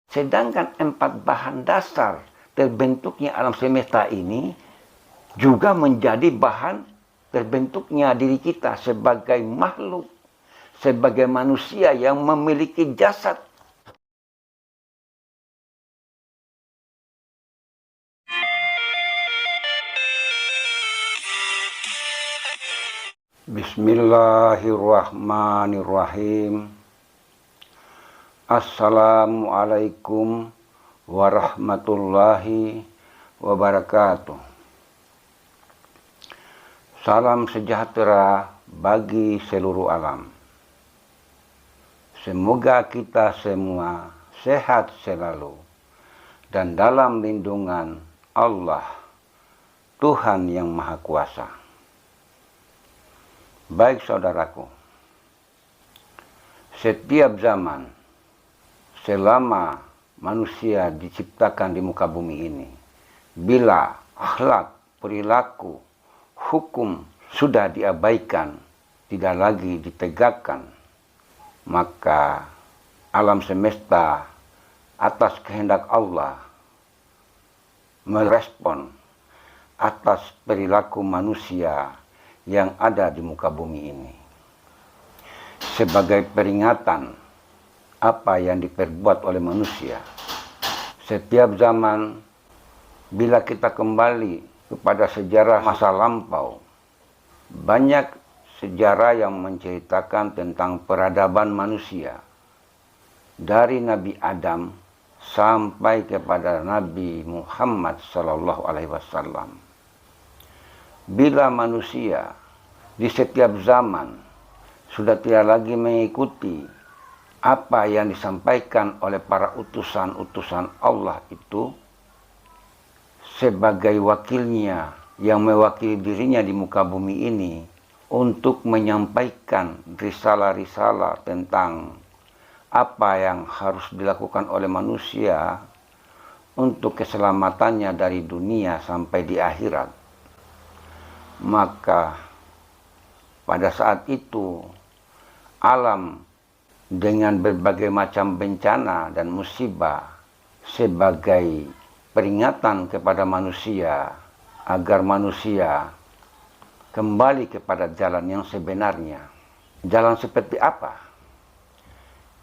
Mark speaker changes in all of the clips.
Speaker 1: Sedangkan 4 bahan dasar terbentuknya alam semesta ini juga menjadi bahan terbentuknya diri kita sebagai makhluk, sebagai manusia yang memiliki jasad. Bismillahirrahmanirrahim. Assalamualaikum warahmatullahi wabarakatuh. Salam sejahtera bagi seluruh alam. Semoga kita semua sehat selalu dan dalam lindungan Allah, Tuhan yang Maha Kuasa. Baik saudaraku, setiap zaman, selama manusia diciptakan di muka bumi ini, bila akhlak, perilaku, hukum sudah diabaikan, tidak lagi ditegakkan, maka alam semesta atas kehendak Allah merespon atas perilaku manusia yang ada di muka bumi ini. Sebagai peringatan apa yang diperbuat oleh manusia. Setiap zaman, bila kita kembali kepada sejarah masa lampau, banyak sejarah yang menceritakan tentang peradaban manusia. Dari Nabi Adam sampai kepada Nabi Muhammad SAW. Bila manusia di setiap zaman sudah tidak lagi mengikuti apa yang disampaikan oleh para utusan-utusan Allah itu sebagai wakilnya yang mewakili dirinya di muka bumi ini untuk menyampaikan risalah-risalah tentang apa yang harus dilakukan oleh manusia untuk keselamatannya dari dunia sampai di akhirat. Maka pada saat itu alam dengan berbagai macam bencana dan musibah sebagai peringatan kepada manusia agar manusia kembali kepada jalan yang sebenarnya. Jalan seperti apa?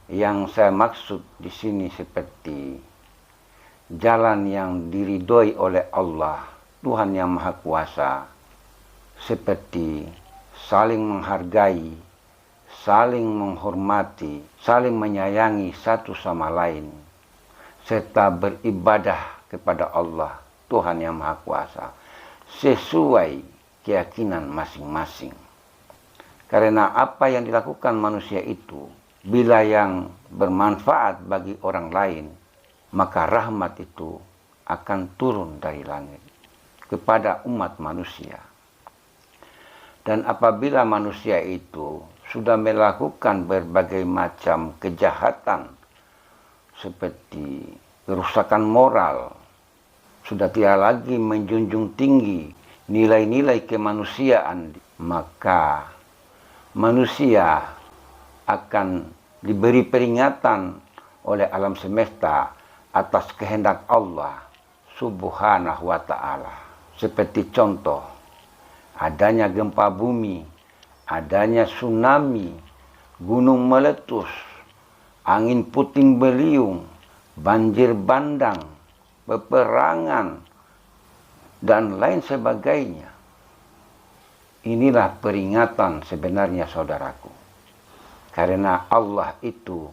Speaker 1: Yang saya maksud di sini seperti jalan yang diridhoi oleh Allah, Tuhan yang Maha Kuasa, seperti saling menghargai, saling menghormati, saling menyayangi satu sama lain, serta beribadah kepada Allah, Tuhan yang Maha Kuasa, sesuai keyakinan masing-masing. Karena apa yang dilakukan manusia itu, bila yang bermanfaat bagi orang lain, maka rahmat itu akan turun dari langit kepada umat manusia. Dan apabila manusia itu sudah melakukan berbagai macam kejahatan seperti kerusakan moral, sudah tidak lagi menjunjung tinggi nilai-nilai kemanusiaan, maka manusia akan diberi peringatan oleh alam semesta atas kehendak Allah Subhanahu wa ta'ala. Seperti contoh, adanya gempa bumi, adanya tsunami, gunung meletus, angin puting beliung, banjir bandang, peperangan, dan lain sebagainya. Inilah peringatan sebenarnya saudaraku. Karena Allah itu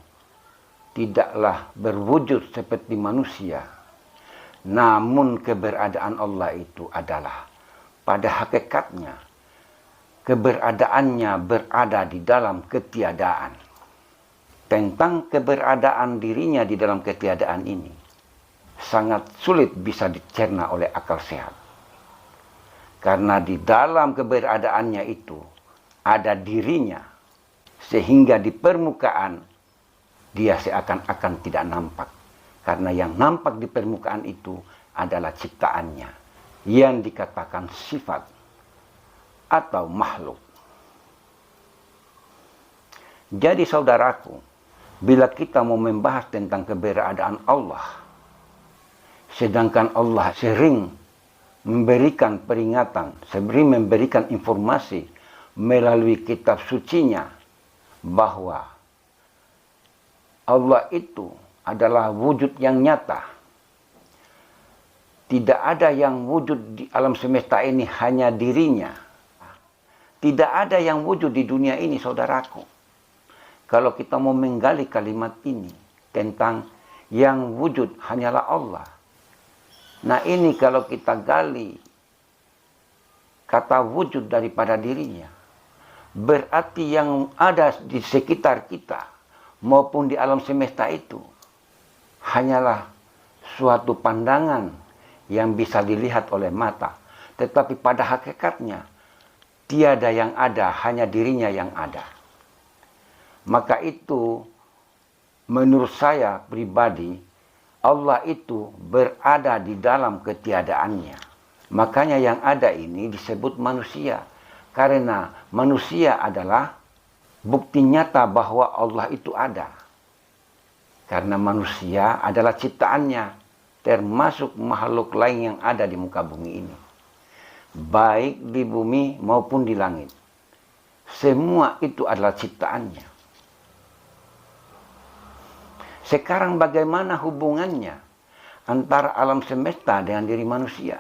Speaker 1: tidaklah berwujud seperti manusia. Namun keberadaan Allah itu adalah pada hakikatnya keberadaannya berada di dalam ketiadaan. Tentang keberadaan dirinya di dalam ketiadaan ini sangat sulit bisa dicerna oleh akal sehat. Karena di dalam keberadaannya itu ada dirinya, sehingga di permukaan dia seakan-akan tidak nampak. Karena yang nampak di permukaan itu adalah ciptaannya, yang dikatakan sifat atau makhluk. Jadi saudaraku, Bila kita mau membahas tentang keberadaan Allah, sedangkan Allah sering memberikan peringatan, sering memberikan informasi melalui kitab sucinya bahwa Allah itu adalah wujud yang nyata. Tidak ada yang wujud di alam semesta ini hanya dirinya. Tidak ada yang wujud di dunia ini, saudaraku. Kalau kita mau menggali kalimat ini tentang yang wujud hanyalah Allah. Nah ini kalau kita gali kata wujud daripada dirinya, berarti yang ada di sekitar kita maupun di alam semesta itu hanyalah suatu pandangan yang bisa dilihat oleh mata. Tetapi pada hakikatnya tiada yang ada, hanya dirinya yang ada. Maka itu menurut saya pribadi, Allah itu berada di dalam ketiadaannya. Makanya yang ada ini disebut manusia. Karena manusia adalah bukti nyata bahwa Allah itu ada. Karena manusia adalah ciptaannya, termasuk makhluk lain yang ada di muka bumi ini. Baik di bumi maupun di langit. Semua itu adalah ciptaannya. Sekarang bagaimana hubungannya antara alam semesta dengan diri manusia?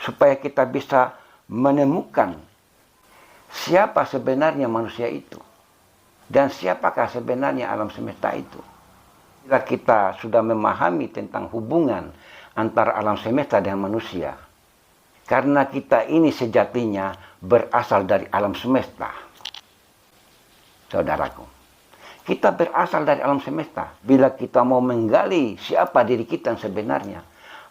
Speaker 1: Supaya kita bisa menemukan siapa sebenarnya manusia itu. Dan siapakah sebenarnya alam semesta itu. Bila kita sudah memahami tentang hubungan antara alam semesta dengan manusia. Karena kita ini sejatinya berasal dari alam semesta. Saudaraku. Kita berasal dari alam semesta. Bila kita mau menggali siapa diri kita yang sebenarnya,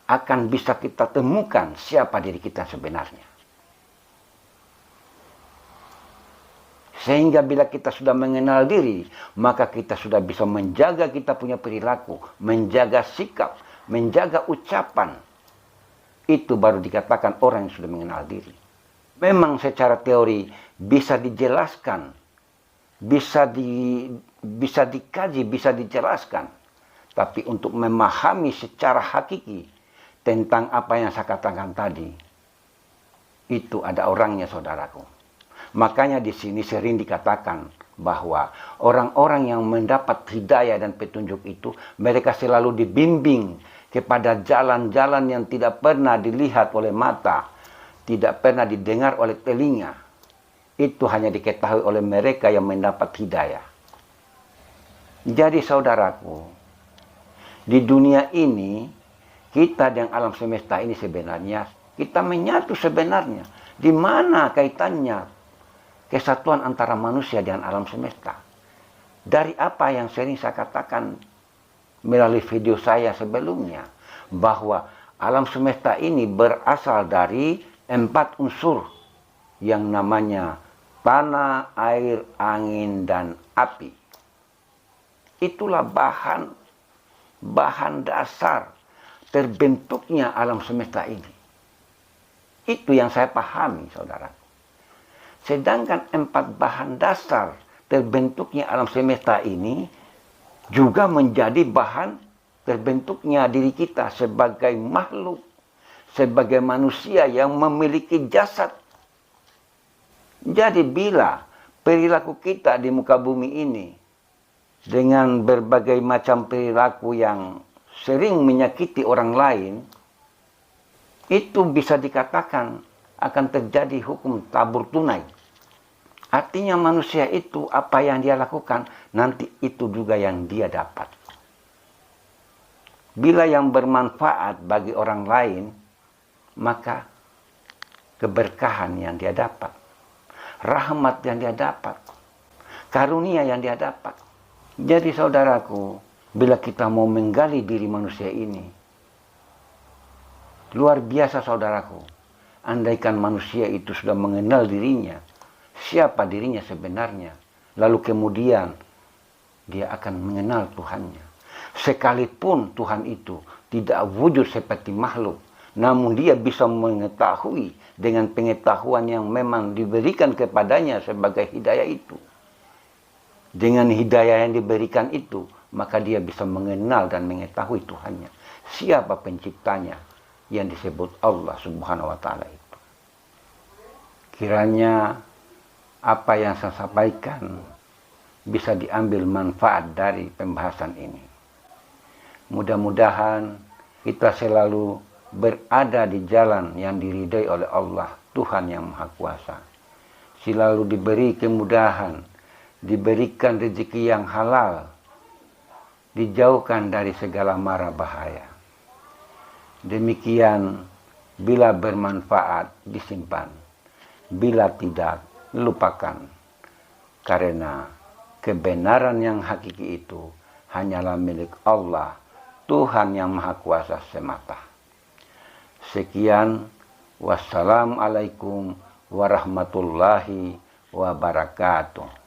Speaker 1: akan bisa kita temukan siapa diri kita yang sebenarnya. Sehingga bila kita sudah mengenal diri, maka kita sudah bisa menjaga kita punya perilaku, menjaga sikap, menjaga ucapan. Itu baru dikatakan orang yang sudah mengenal diri. Memang secara teori bisa dijelaskan, bisa dikaji, bisa dijelaskan. Tapi untuk memahami secara hakiki tentang apa yang saya katakan tadi, itu ada orangnya, saudaraku. Makanya di sini sering dikatakan bahwa orang-orang yang mendapat hidayah dan petunjuk itu, mereka selalu dibimbing kepada jalan-jalan yang tidak pernah dilihat oleh mata, tidak pernah didengar oleh telinga. Itu hanya diketahui oleh mereka yang mendapat hidayah. Jadi saudaraku, di dunia ini, kita dan alam semesta ini sebenarnya, kita menyatu sebenarnya. Di mana kaitannya kesatuan antara manusia dengan alam semesta? Dari apa yang sering saya katakan melalui video saya sebelumnya, bahwa alam semesta ini berasal dari 4 unsur yang namanya tanah, air, angin, dan api. Itulah bahan dasar terbentuknya alam semesta ini. Itu yang saya pahami, saudara. Sedangkan 4 bahan dasar terbentuknya alam semesta ini juga menjadi bahan terbentuknya diri kita sebagai makhluk, sebagai manusia yang memiliki jasad. Jadi bila perilaku kita di muka bumi ini dengan berbagai macam perilaku yang sering menyakiti orang lain, itu bisa dikatakan akan terjadi hukum tabur tunai. Artinya manusia itu apa yang dia lakukan, nanti itu juga yang dia dapat. Bila yang bermanfaat bagi orang lain, maka keberkahan yang dia dapat, rahmat yang dia dapat, karunia yang dia dapat. Jadi saudaraku, bila kita mau menggali diri manusia ini, luar biasa saudaraku. Andaikan manusia itu sudah mengenal dirinya, siapa dirinya sebenarnya, lalu kemudian dia akan mengenal Tuhannya. Sekalipun Tuhan itu tidak wujud seperti makhluk, namun dia bisa mengetahui dengan pengetahuan yang memang diberikan kepadanya sebagai hidayah itu. Dengan hidayah yang diberikan itu, maka dia bisa mengenal dan mengetahui Tuhannya. Siapa penciptanya yang disebut Allah Subhanahu wa Ta'ala itu. Kiranya apa yang saya sampaikan bisa diambil manfaat dari pembahasan ini. Mudah-mudahan kita selalu berada di jalan yang diridai oleh Allah, Tuhan yang Maha Kuasa. Selalu diberi kemudahan, diberikan rezeki yang halal, dijauhkan dari segala mara bahaya. Demikian, bila bermanfaat disimpan, bila tidak lupakan. Karena kebenaran yang hakiki itu hanyalah milik Allah, Tuhan yang Maha Kuasa semata. Sekian, wassalamualaikum warahmatullahi wabarakatuh.